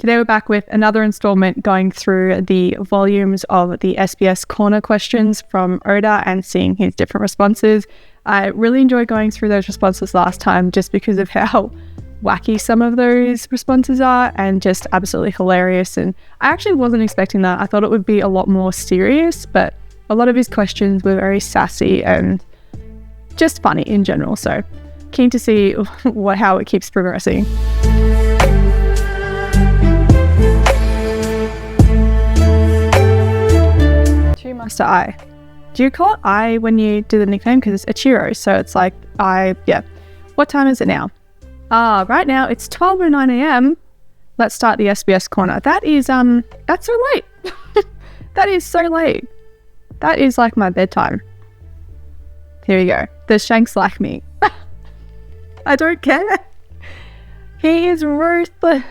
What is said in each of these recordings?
Today we're back with another installment going through the volumes of the SBS Corner Questions from Oda and seeing his different responses. I really enjoyed going through those responses last time just because of how wacky some of those responses are and just absolutely hilarious. And I actually wasn't expecting that. I thought it would be a lot more serious, but a lot of his questions were very sassy and just funny in general. So keen to see how it keeps progressing. Master I. Do you call it I when you do the nickname? Because it's Ichiro, so it's like I, yeah. What time is it now? Right now it's 12:09 a.m. Let's start the SBS Corner. That's so late. That is so late. That is like my bedtime. Here we go. The Shanks like me. I don't care. He is ruthless.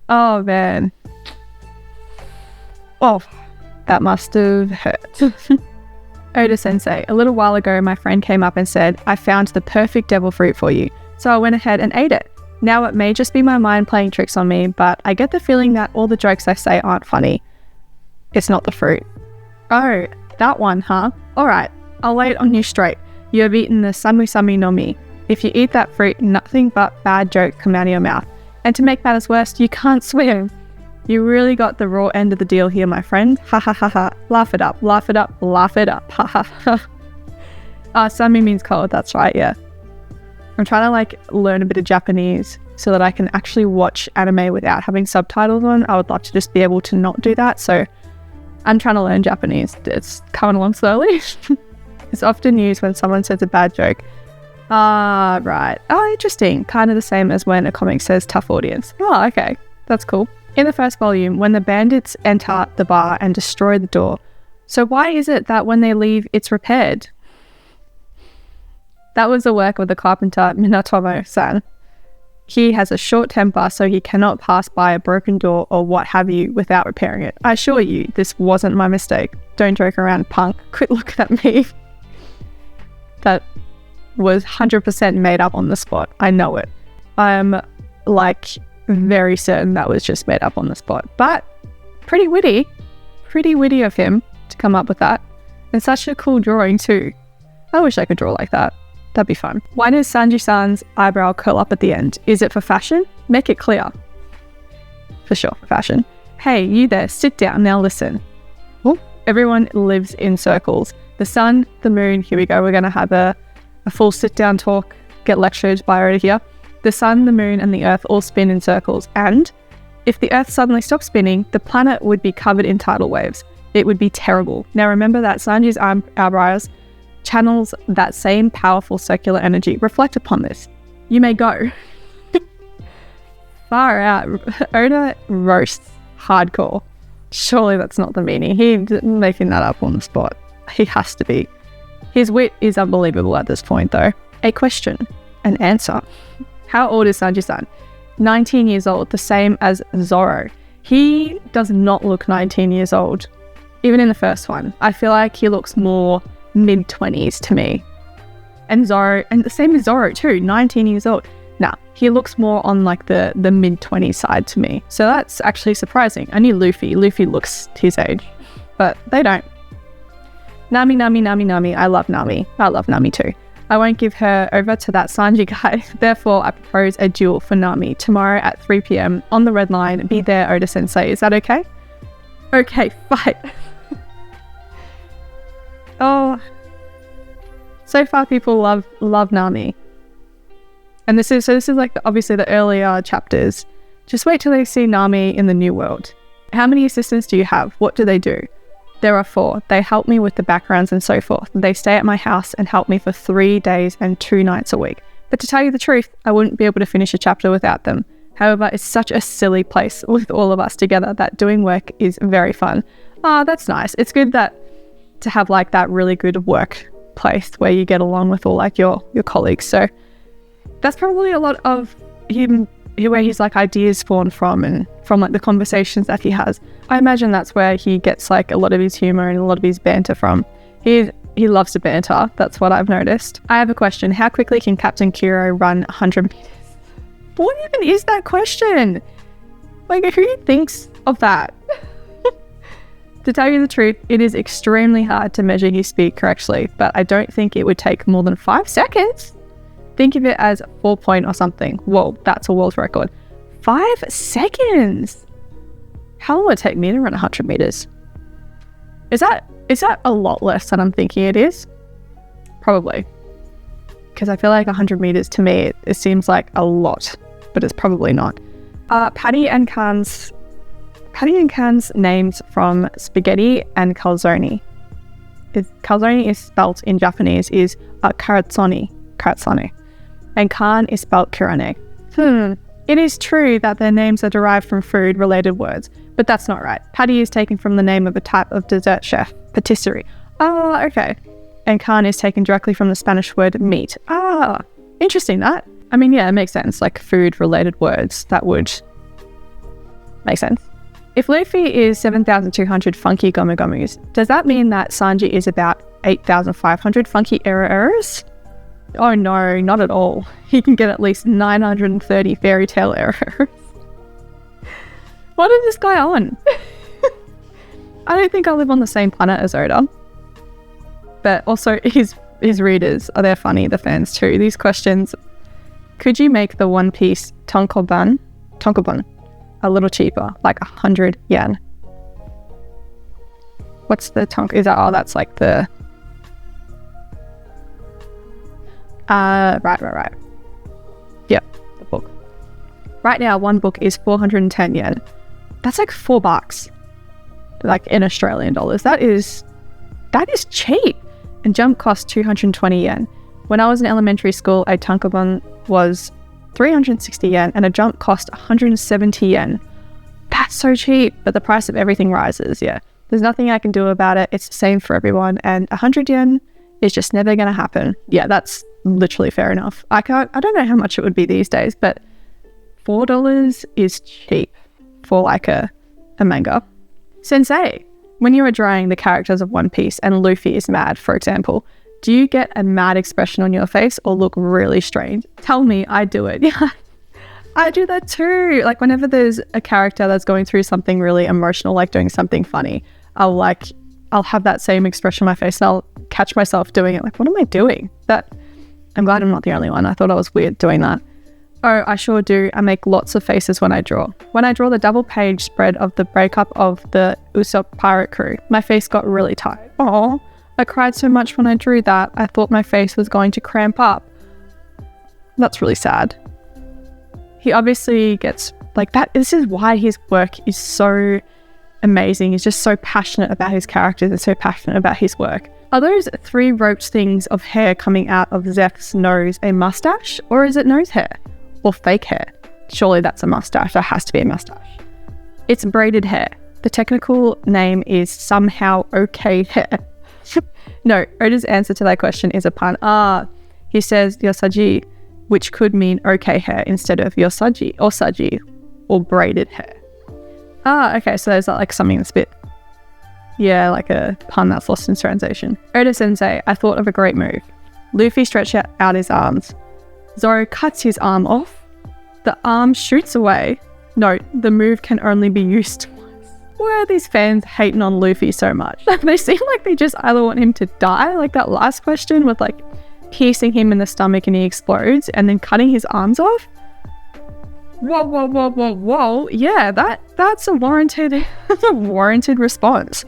Oh man. Oh, that must have hurt. Oda Sensei, a little while ago my friend came up and said, I found the perfect devil fruit for you. So I went ahead and ate it. Now it may just be my mind playing tricks on me, but I get the feeling that all the jokes I say aren't funny. It's not the fruit. Oh, that one, huh? Alright, I'll lay it on you straight. You have eaten the Samusami no Mi. If you eat that fruit, nothing but bad jokes come out of your mouth. And to make matters worse, you can't swim. You really got the raw end of the deal here, my friend. Ha ha ha ha. Laugh it up, laugh it up, laugh it up. Ha ha ha. Sami means cold, that's right, yeah. I'm trying to learn a bit of Japanese so that I can actually watch anime without having subtitles on. I would love to just be able to not do that. So I'm trying to learn Japanese. It's coming along slowly. It's often used when someone says a bad joke. Right. Oh, interesting. Kind of the same as when a comic says tough audience. Oh, okay. That's cool. In the first volume, when the bandits enter the bar and destroy the door, so why is it that when they leave, it's repaired? That was the work of the carpenter Minatomo-san. He has a short temper, so he cannot pass by a broken door or what have you without repairing it. I assure you, this wasn't my mistake. Don't joke around, punk. Quit looking at me. That was 100% made up on the spot. I know it. I'm very certain that was just made up on the spot, but pretty witty of him to come up with that. And such a cool drawing too. I wish I could draw like that. That'd be fun. Why does Sanji-san's eyebrow curl up at the end? Is it for fashion? Make it clear. For sure, for fashion. Hey, you there, sit down, now listen. Oh, everyone lives in circles. The sun, the moon, here we go. We're gonna have a full sit down talk, get lectured by Oda here. The sun, the moon, and the earth all spin in circles, and if the earth suddenly stopped spinning, the planet would be covered in tidal waves. It would be terrible. Now remember that Sanji's eyebrows channels that same powerful circular energy. Reflect upon this. You may go. Far out. Oda roasts hardcore. Surely that's not the meaning. He's making that up on the spot. He has to be. His wit is unbelievable at this point though. A question, an answer. How old is Sanji-san? 19 years old, the same as Zoro. He does not look 19 years old, even in the first one. I feel like he looks more mid-20s to me. And Zoro, and the same as Zoro too, 19 years old. Nah, he looks more on the mid-20s side to me. So that's actually surprising. I knew Luffy. Luffy looks his age, but they don't. Nami, Nami, Nami, Nami. I love Nami. I love Nami too. I won't give her over to that Sanji guy. Therefore, I propose a duel for Nami tomorrow at 3 p.m. on the red line. Be there, Oda Sensei. Is that okay? Okay, fight. Oh. So far, people love Nami. And this is obviously the earlier chapters. Just wait till they see Nami in the new world. How many assistants do you have? What do they do? There are 4. They help me with the backgrounds and so forth. They stay at my house and help me for 3 days and 2 nights a week. But to tell you the truth, I wouldn't be able to finish a chapter without them. However, it's such a silly place with all of us together that doing work is very fun. That's nice. It's good to have that really good workplace where you get along with all your colleagues. So that's probably a lot of him where his ideas spawn from, and from the conversations that he has. I imagine that's where he gets a lot of his humor and a lot of his banter from. He loves to banter. That's what I've noticed. I have a question. How quickly can Captain Kuro run 100 meters? What even is that question? Like, who thinks of that? To tell you the truth, it is extremely hard to measure his speed correctly, but I don't think it would take more than 5 seconds. Think of it as 4 point or something. Whoa, that's a world record. 5 seconds! How long would it take me to run 100 meters? Is that a lot less than I'm thinking it is? Probably. Because I feel like 100 meters to me, it seems like a lot, but it's probably not. Patty and Khan's names from spaghetti and calzone. Calzone is spelt in Japanese is karatsone, and Khan is spelt kirane. It is true that their names are derived from food-related words, but that's not right. Patty is taken from the name of a type of dessert chef, patisserie. Oh, okay. And Khan is taken directly from the Spanish word meat. Ah, interesting that. I mean, yeah, it makes sense. Like food-related words, that would make sense. If Luffy is 7,200 funky gomu gomus, does that mean that Sanji is about 8,500 funky errors? Oh no, not at all. He can get at least 930 fairy tale errors. What is this guy on? I don't think I live on the same planet as Oda. But also his readers, are they funny, the fans too. These questions, could you make the One Piece tankobon a little cheaper, like 100 yen? What's the is that, oh, that's like the right. Yep, the book. Right now, one book is 410 yen. That's like $4, like in Australian dollars. That is cheap. And jump cost 220 yen. When I was in elementary school, a tankobon was 360 yen and a jump cost 170 yen. That's so cheap, but the price of everything rises, yeah. There's nothing I can do about it. It's the same for everyone, and 100 yen is just never going to happen. Yeah, that's literally fair enough. I don't know how much it would be these days, but $4 is cheap for like a manga. Sensei, when you are drawing the characters of One Piece and Luffy is mad, for example, do you get a mad expression on your face or look really strange? Tell me, I do it. Yeah, I do that too. Like whenever there's a character that's going through something really emotional, like doing something funny, I'll have that same expression on my face and I'll catch myself doing it. Like, what am I doing? I'm glad I'm not the only one. I thought I was weird doing that. Oh, I sure do. I make lots of faces when I draw. When I draw the double page spread of the breakup of the Usopp pirate crew, my face got really tight. Oh, I cried so much when I drew that. I thought my face was going to cramp up. That's really sad. He obviously gets like that. This is why his work is so amazing. He's just so passionate about his characters and so passionate about his work. Are those 3 roped things of hair coming out of Zeph's nose a mustache, or is it nose hair? Or fake hair? Surely that's a mustache. That has to be a mustache. It's braided hair. The technical name is somehow okay hair. No, Oda's answer to that question is a pun. He says yosaji, which could mean okay hair instead of yosaji or saji or braided hair. Okay, so there's like something that's a bit, yeah, like a pun that's lost in translation. Oda sensei, I thought of a great move. Luffy stretched out his arms. Zoro cuts his arm off. The arm shoots away. No, the move can only be used once. Why are these fans hating on Luffy so much? They seem like they just either want him to die, like that last question with like piercing him in the stomach and he explodes, and then cutting his arms off. Whoa. Yeah, that's a warranted response.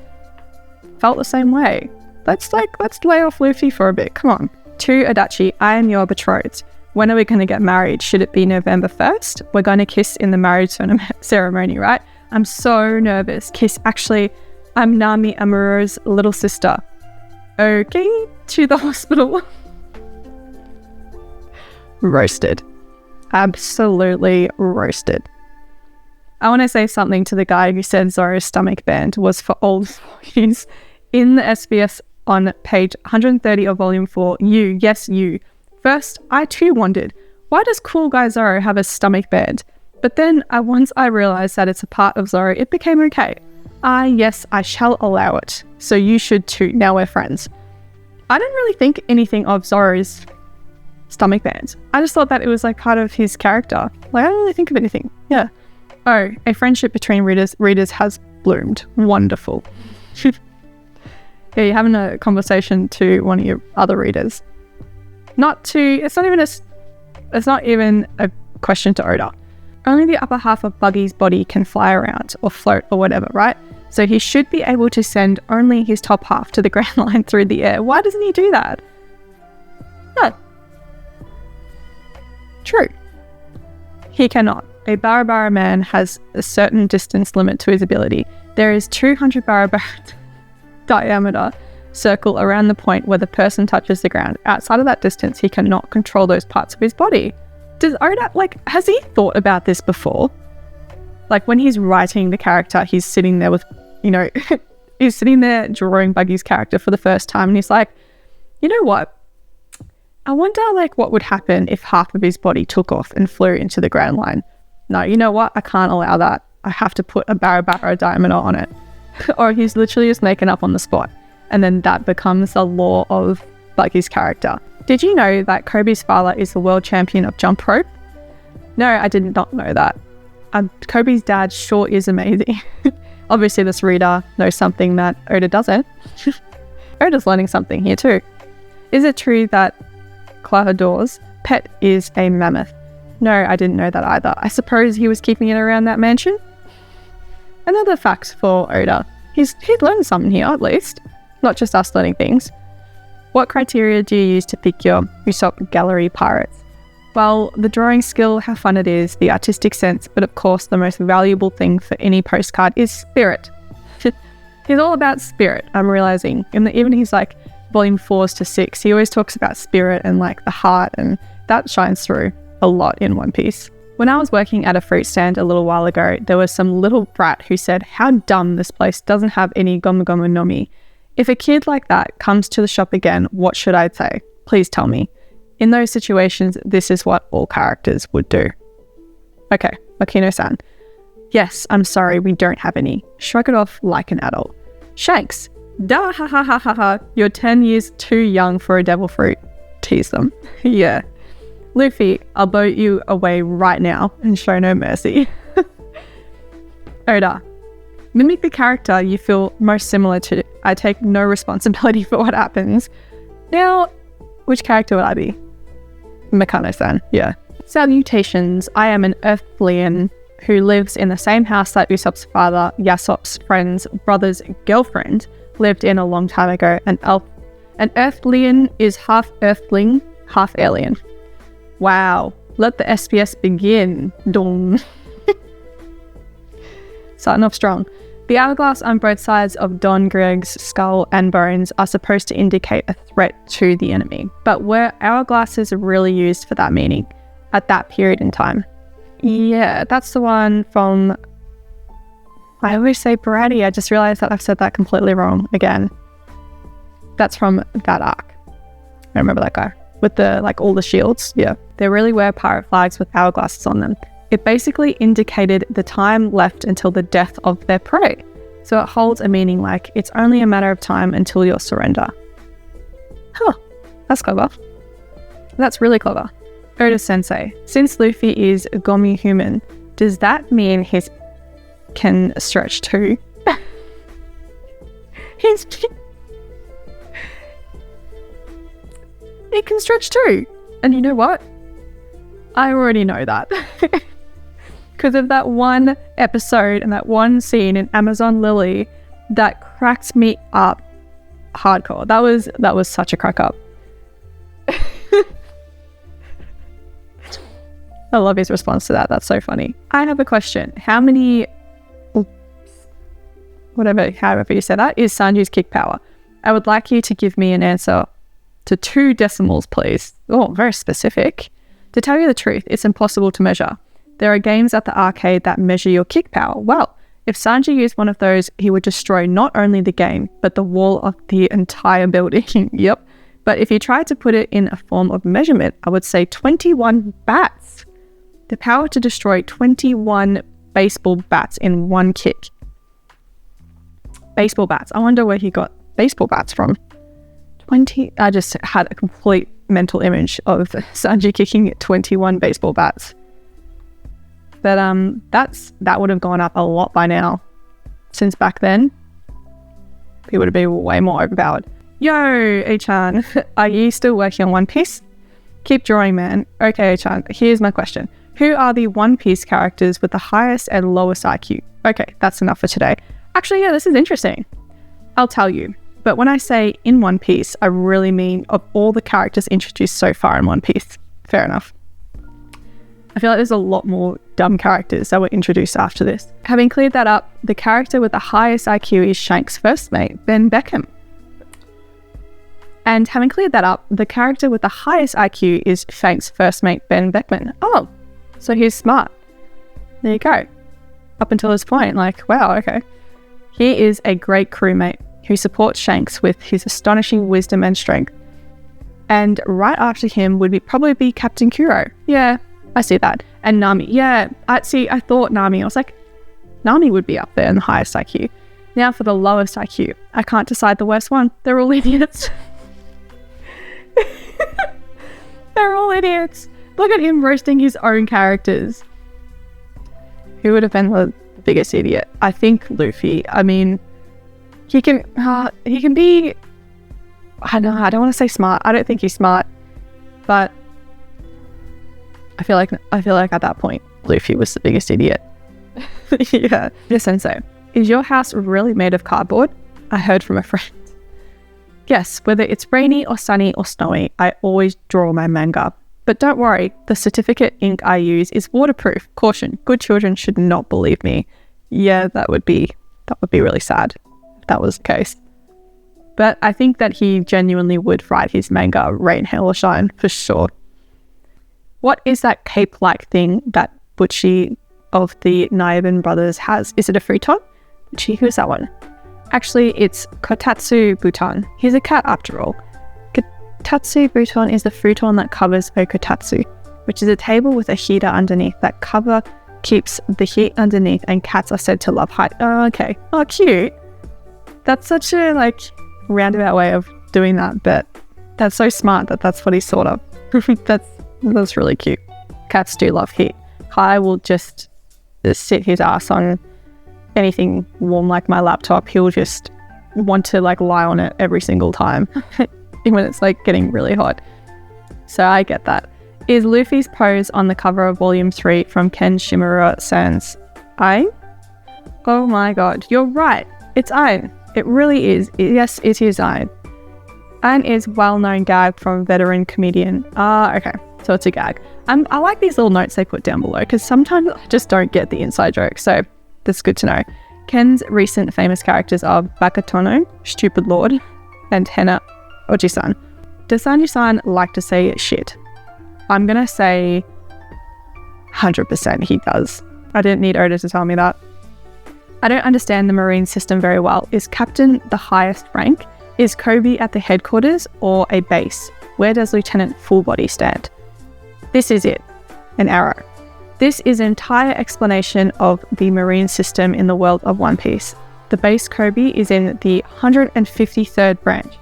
Felt the same way. Let's lay off Luffy for a bit. Come on. To Adachi, I am your betrothed. When are we going to get married? Should it be November 1st? We're going to kiss in the marriage ceremony, right? I'm so nervous. Kiss. Actually, I'm Nami Amuro's little sister. Okay, to the hospital. Roasted. Absolutely roasted. I want to say something to the guy who said Zoro's stomach band was for old boys. In the SBS on page 130 of volume 4, you. First, I too wondered, why does cool guy Zoro have a stomach band? But then once I realized that it's a part of Zoro, it became okay. Yes, I shall allow it. So you should too. Now we're friends. I don't really think anything of Zoro's stomach bands. I just thought that it was like part of his character. Like, I don't really think of anything. Yeah. Oh, a friendship between readers has bloomed. Wonderful. Yeah, you're having a conversation to one of your other readers. It's not even a question to Oda. Only the upper half of Buggy's body can fly around or float or whatever, right? So he should be able to send only his top half to the ground line through the air. Why doesn't he do that? No. True. He cannot. A Barabara man has a certain distance limit to his ability. There is 200 Barabara diameter circle around the point where the person touches the ground. Outside of that distance, he cannot control those parts of his body. Does Oda, has he thought about this before? Like, when he's writing the character, he's sitting there with, he's sitting there drawing Buggy's character for the first time, and he's like, you know what? I wonder, what would happen if half of his body took off and flew into the ground line. No, you know what? I can't allow that. I have to put a Barabara diameter on it. Or he's literally just making up on the spot. And then that becomes the law of Buggy's character. Did you know that Kobe's father is the world champion of jump rope? No, I did not know that. Kobe's dad sure is amazing. Obviously, this reader knows something that Oda doesn't. Oda's learning something here too. Is it true that Klahador's pet is a mammoth? No, I didn't know that either. I suppose he was keeping it around that mansion? Another fact for Oda. He's learned something here, at least. Not just us learning things. What criteria do you use to pick your Usopp gallery pirates? Well, the drawing skill, how fun it is, the artistic sense, but of course the most valuable thing for any postcard is spirit. He's all about spirit, I'm realizing. Even he's volume 4s to 6, he always talks about spirit and the heart, and that shines through a lot in One Piece. When I was working at a fruit stand a little while ago, there was some little brat who said how dumb this place doesn't have any Gomu Gomu no Mi. If a kid like that comes to the shop again, what should I say? Please tell me. In those situations, this is what all characters would do. Okay, Makino-san. Yes, I'm sorry, we don't have any. Shrug it off like an adult. Shanks. Da ha ha ha ha ha. You're 10 years too young for a devil fruit. Tease them. Yeah. Luffy, I'll boat you away right now and show no mercy. Oda. Mimic the character you feel most similar to. I take no responsibility for what happens. Now, which character would I be? Mikano-san, yeah. Salutations, I am an Earthlian who lives in the same house that Usopp's father, Yasop's friend's brother's girlfriend, lived in a long time ago. An Earthlian is half Earthling, half alien. Wow, let the SBS begin. Dong. Starting off strong. The hourglass on both sides of Don Greg's skull and bones are supposed to indicate a threat to the enemy. But were hourglasses really used for that meaning at that period in time? Yeah, that's the one from... I always say Barati. I just realized that I've said that completely wrong again. That's from that arc. I remember that guy. With the, all the shields. Yeah. There really were pirate flags with hourglasses on them. It basically indicated the time left until the death of their prey. So it holds a meaning it's only a matter of time until your surrender. Huh, that's clever. That's really clever. Oda-sensei, since Luffy is Gomu human, does that mean his can stretch too? It can stretch too. And you know what? I already know that. Because of that one episode and that one scene in Amazon Lily that cracked me up hardcore. That was such a crack up. I love his response to that. That's so funny. I have a question. How many, however you say that, is Sanji's kick power? I would like you to give me an answer to 2 decimals, please. Oh, very specific. To tell you the truth, it's impossible to measure. There are games at the arcade that measure your kick power. Well, if Sanji used one of those, he would destroy not only the game, but the wall of the entire building. Yep. But if you tried to put it in a form of measurement, I would say 21 bats. The power to destroy 21 baseball bats in one kick. Baseball bats. I wonder where he got baseball bats from. 20. I just had a complete mental image of Sanji kicking 21 baseball bats. But that would have gone up a lot by now. Since back then, he would have been way more overpowered. Yo, A-chan, are you still working on One Piece? Keep drawing, man. Okay, A-chan, here's my question. Who are the One Piece characters with the highest and lowest IQ? Okay, that's enough for today. Actually, yeah, this is interesting. I'll tell you. But when I say in One Piece, I really mean of all the characters introduced so far in One Piece. Fair enough. I feel like there's a lot more dumb characters that were introduced after this. Having cleared that up, the character with the highest IQ is Shanks' first mate, Ben Beckham. And having cleared that up, the character with the highest IQ is Shanks' first mate, Ben Beckman. Oh, so he's smart. There you go. Up until this point, like, wow, okay. He is a great crewmate who supports Shanks with his astonishing wisdom and strength. And right after him would probably be Captain Kuro. Yeah, I see that. And Nami. Yeah, I thought Nami. I was like, Nami would be up there in the highest IQ. Now for the lowest IQ. I can't decide the worst one. They're all idiots. They're all idiots. Look at him roasting his own characters. Who would have been the biggest idiot? I think Luffy. I mean, he can be, I don't want to say smart. I don't think he's smart, but I feel like at that point, Luffy was the biggest idiot. Yeah. Sensei, is your house really made of cardboard? I heard from a friend. Yes, whether it's rainy or sunny or snowy, I always draw my manga. But don't worry, the certificate ink I use is waterproof. Caution, good children should not believe me. Yeah, that would be really sad if that was the case. But I think that he genuinely would write his manga rain, hail or shine, for sure. What is that cape-like thing that Butchie of the Naiban brothers has? Is it a futon? Butchie, who's that one? Actually, it's Kotatsu Buton. He's a cat after all. Kotatsu Buton is the futon that covers Okotatsu, which is a table with a heater underneath. That cover keeps the heat underneath, and cats are said to love height. Oh, okay. Oh, cute. That's such a, roundabout way of doing that, but that's so smart that that's what he's thought of. That's really cute. Cats do love heat. Kai will just sit his ass on anything warm like my laptop. He'll just want to lie on it every single time when it's getting really hot. So I get that. Is Luffy's pose on the cover of Volume 3 from Ken Shimura Sans Ain? Oh my god, you're right. It's Ain. It really is. Yes, it is Ain. Ain is well-known gag from veteran comedian. Okay. So it's a gag. I like these little notes they put down below because sometimes I just don't get the inside joke. So that's good to know. Ken's recent famous characters are Bakatono, Stupid Lord, and Hena Oji-san. Does Sanji-san like to say shit? I'm going to say 100% he does. I didn't need Oda to tell me that. I don't understand the marine system very well. Is Captain the highest rank? Is Kobe at the headquarters or a base? Where does Lieutenant Full Body stand? This is it. An arrow. This is an entire explanation of the marine system in the world of One Piece. The base Kobe is in the 153rd branch.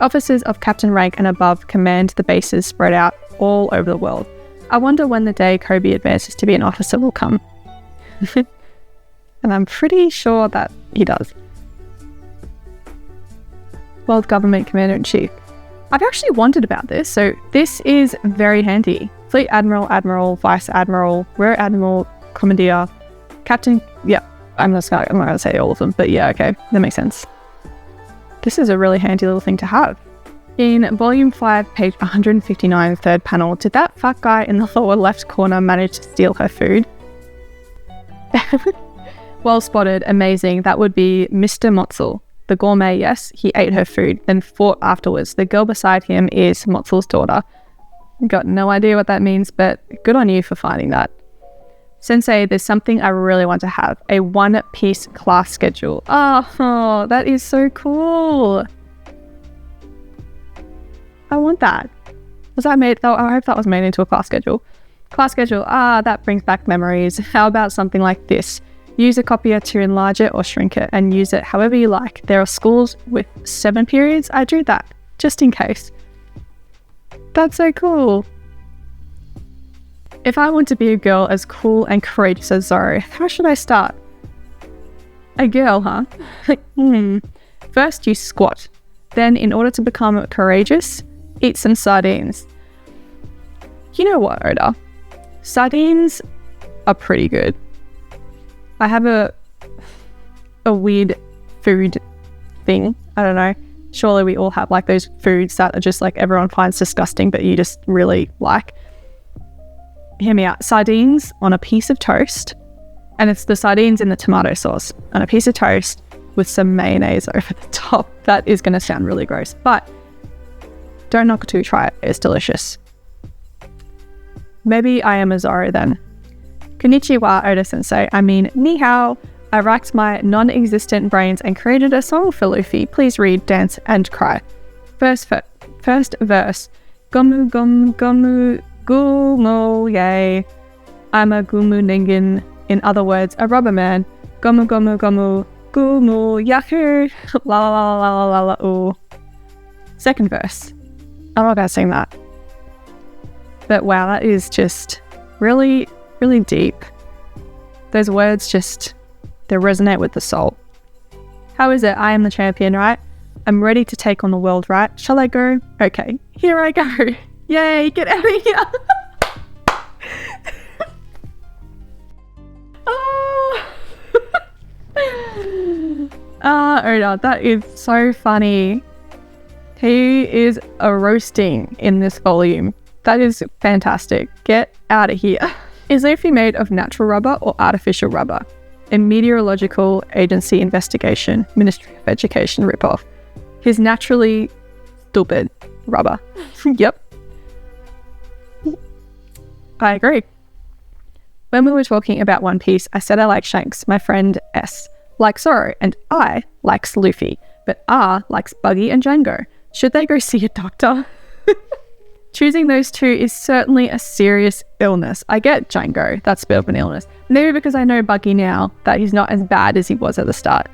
Officers of captain rank and above command the bases spread out all over the world. I wonder when the day Kobe advances to be an officer will come. And I'm pretty sure that he does. World Government Commander-in-Chief. I've actually wondered about this, so this is very handy. Fleet Admiral, Admiral, Vice Admiral, Rear Admiral, Commandeer, Captain... Yeah, I'm not going to say all of them, but yeah, okay, that makes sense. This is a really handy little thing to have. In Volume 5, page 159, third panel, did that fat guy in the lower left corner manage to steal her food? Well spotted, amazing. That would be Mr. Motzel. The gourmet, yes, he ate her food, then fought afterwards. The girl beside him is Motzel's daughter. Got no idea what that means, but good on you for finding that. Sensei, there's something I really want to have. A One Piece class schedule. Oh, that is so cool. I want that. Was that made? Oh, I hope that was made into a class schedule. Class schedule. That brings back memories. How about something like this? Use a copier to enlarge it or shrink it and use it however you like. There are schools with 7 periods. I drew that. just in case. That's so cool. If I want to be a girl as cool and courageous as Zoro, how should I start? A girl, huh? First, you squat. Then, in order to become courageous, eat some sardines. You know what, Oda? Sardines are pretty good. I have a weird food thing. I don't know. Surely we all have like those foods that are just like everyone finds disgusting, but you just really like. Hear me out. Sardines on a piece of toast, and it's the sardines in the tomato sauce on a piece of toast with some mayonnaise over the top. That is going to sound really gross, but don't knock it till you try it. It's delicious. Maybe I am a Zoro then. Konnichiwa, Oda sensei. I mean, ni hao. I racked my non-existent brains and created a song for Luffy. Please read, dance, and cry. First verse. Gomu gomu gomu gumo yay. I'm a gumu ningen. In other words, a rubber man. Gomu gomu gomu gumu yahoo. La la la la la la ooh. Second verse. I'm not gonna sing that. But wow, that is just really, really deep. Those words just, they resonate with the soul. How is it? I am the champion, right? I'm ready to take on the world, right? Shall I go? Okay, here I go. Yay, get out of here. Oda, that is so funny. He is a roasting in this volume. That is fantastic. Get out of here. Is Luffy made of natural rubber or artificial rubber? A meteorological agency investigation, Ministry of Education ripoff. He's naturally stupid rubber. Yep. I agree. When we were talking about One Piece, I said I like Shanks. My friend S likes Zoro, and I likes Luffy, but R likes Buggy and Django. Should they go see a doctor? Choosing those two is certainly a serious illness. I get Django, that's a bit of an illness. Maybe because I know Buggy now that he's not as bad as he was at the start.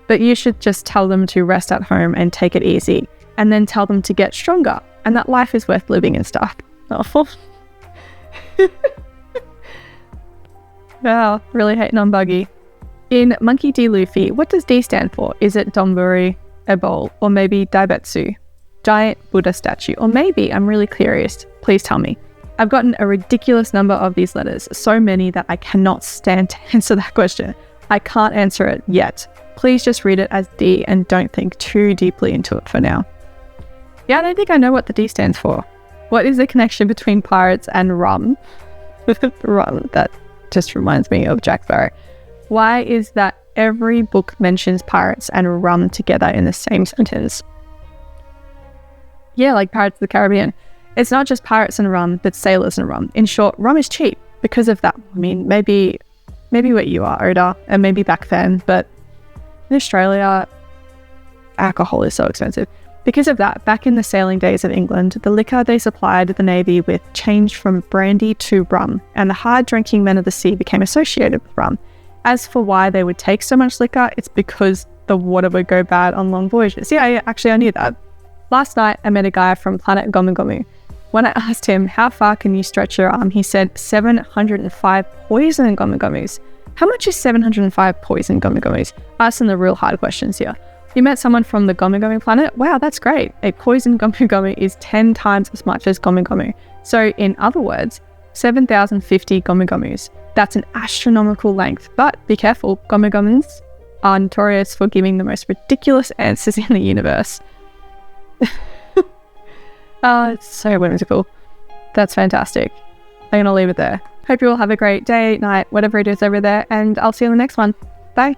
But you should just tell them to rest at home and take it easy, and then tell them to get stronger, and that life is worth living and stuff. Oh. Wow, really hating on Buggy. In Monkey D. Luffy, what does D stand for? Is it Donburi, a bowl, or maybe Daibetsu? Giant Buddha statue, or maybe, I'm really curious, please tell me. I've gotten a ridiculous number of these letters, so many that I cannot stand to answer that question. I can't answer it yet. Please just read it as D and don't think too deeply into it for now. Yeah, I don't think I know what the D stands for. What is the connection between pirates and rum? Rum, that just reminds me of Jack Sparrow. Why is that every book mentions pirates and rum together in the same sentence? Yeah, like Pirates of the Caribbean. It's not just pirates and rum, but sailors and rum. In short, rum is cheap because of that. I mean, maybe where you are, Oda, and maybe back then, but in Australia, alcohol is so expensive. Because of that, back in the sailing days of England, the liquor they supplied the Navy with changed from brandy to rum, and the hard-drinking men of the sea became associated with rum. As for why they would take so much liquor, it's because the water would go bad on long voyages. Yeah, I knew that. Last night, I met a guy from planet Gomu Gomu. When I asked him, how far can you stretch your arm? He said 705 poison Gomu Gomus. How much is 705 poison Gomu Gomus? Asking the real hard questions here. You met someone from the Gomu Gomu planet? Wow, that's great. A poison Gomu Gomu is 10 times as much as Gomu Gomu. So in other words, 7,050 Gomu Gomus. That's an astronomical length, but be careful, Gomu Gomus are notorious for giving the most ridiculous answers in the universe. It's so whimsical. That's fantastic. I'm going to leave it there. Hope you all have a great day, night, whatever it is over there, and I'll see you in the next one. Bye.